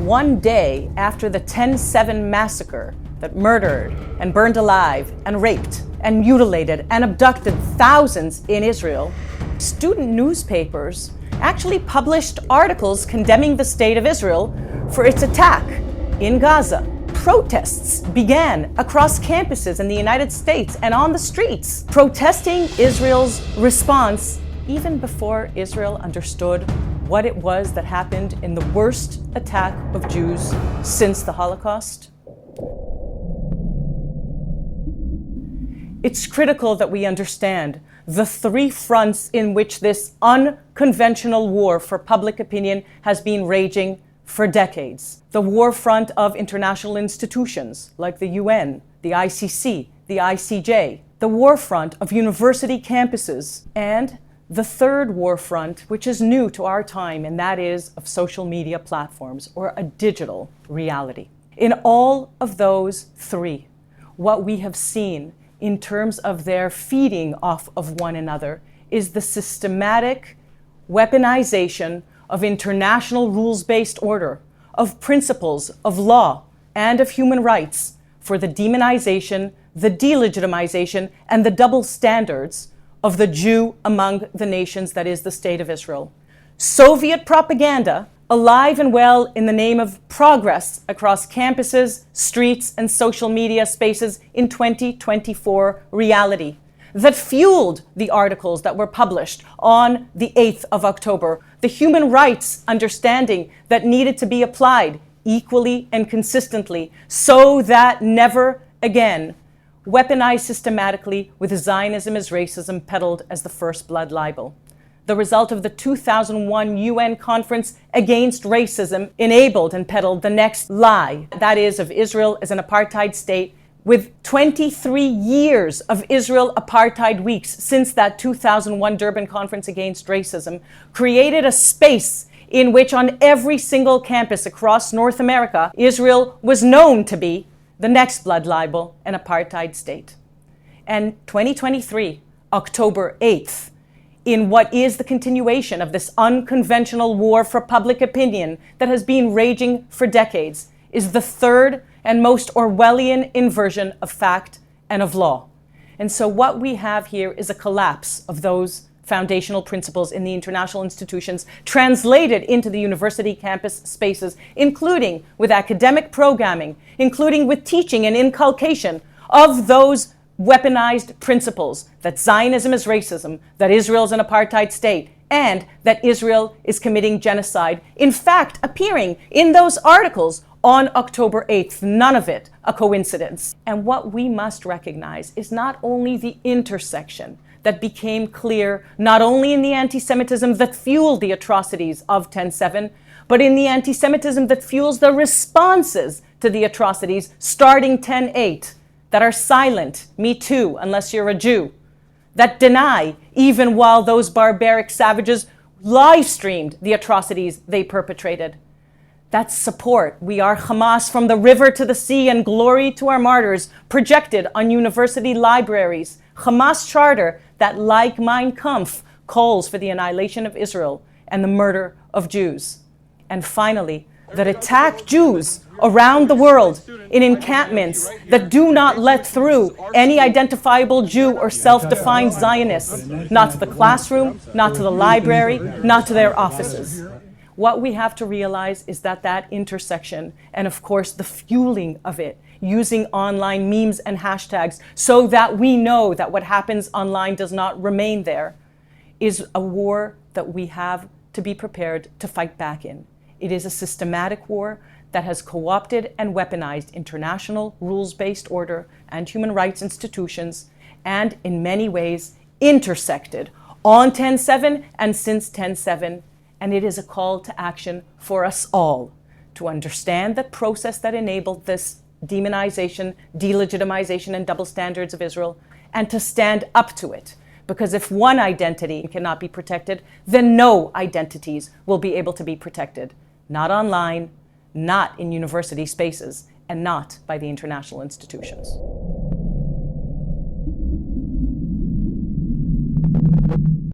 one day after the 10/7 massacre that murdered and burned alive and raped and mutilated and abducted thousands in Israel, student newspapers actually published articles condemning the state of Israel for its attack in Gaza. Protests began across campuses in the United States and on the streets, protesting Israel's response even before Israel understood what it was that happened in the worst attack of Jews since the Holocaust. It's critical that we understand the three fronts in which this unconventional war for public opinion has been raging for decades. The war front of international institutions like the UN, the ICC, the ICJ, the war front of university campuses, and the third war front, which is new to our time, and that is of social media platforms or a digital reality. In all of those three, what we have seen in terms of their feeding off of one another is the systematic weaponization of international rules-based order, of principles, of law, and of human rights for the demonization, the delegitimization, and the double standards of the Jew among the nations that is the state of Israel. Soviet propaganda, alive and well in the name of progress across campuses, streets, and social media spaces in 2024 reality, that fueled the articles that were published on the 8th of October, the human rights understanding that needed to be applied equally and consistently so that never again weaponized systematically with Zionism as racism peddled as the first blood libel. The result of the 2001 UN Conference Against Racism enabled and peddled the next lie, that is of Israel as an apartheid state, with 23 years of Israel apartheid weeks since that 2001 Durban Conference Against Racism, created a space in which on every single campus across North America, Israel was known to be the next blood libel and apartheid state. And 2023, October 8th, in what is the continuation of this unconventional war for public opinion that has been raging for decades, is the third and most Orwellian inversion of fact and of law. And so what we have here is a collapse of those foundational principles in the international institutions translated into the university campus spaces, including with academic programming, including with teaching and inculcation of those weaponized principles that Zionism is racism, that Israel is an apartheid state, and that Israel is committing genocide, in fact, appearing in those articles on October 8th, none of it a coincidence. And what we must recognize is not only the intersection that became clear, not only in the anti-Semitism that fueled the atrocities of 10/7, but in the anti-Semitism that fuels the responses to the atrocities starting 10/8, that are silent, me too, unless you're a Jew, that deny even while those barbaric savages live streamed the atrocities they perpetrated. That's support. We are Hamas from the river to the sea and glory to our martyrs projected on university libraries. Hamas charter that, like Mein Kampf, calls for the annihilation of Israel and the murder of Jews. And finally, that attack Jews around the world in encampments that do not let through any identifiable Jew or self-defined Zionists, not to the classroom, not to the library, not to their offices. What we have to realize is that that intersection, and of course the fueling of it, using online memes and hashtags so that we know that what happens online does not remain there, is a war that we have to be prepared to fight back in. It is a systematic war that has co-opted and weaponized international rules-based order and human rights institutions, and in many ways intersected on 10/7 and since 10/7. And it is a call to action for us all to understand the process that enabled this demonization, delegitimization, and double standards of Israel, and to stand up to it. Because if one identity cannot be protected, then no identities will be able to be protected. Not online, not in university spaces, and not by the international institutions.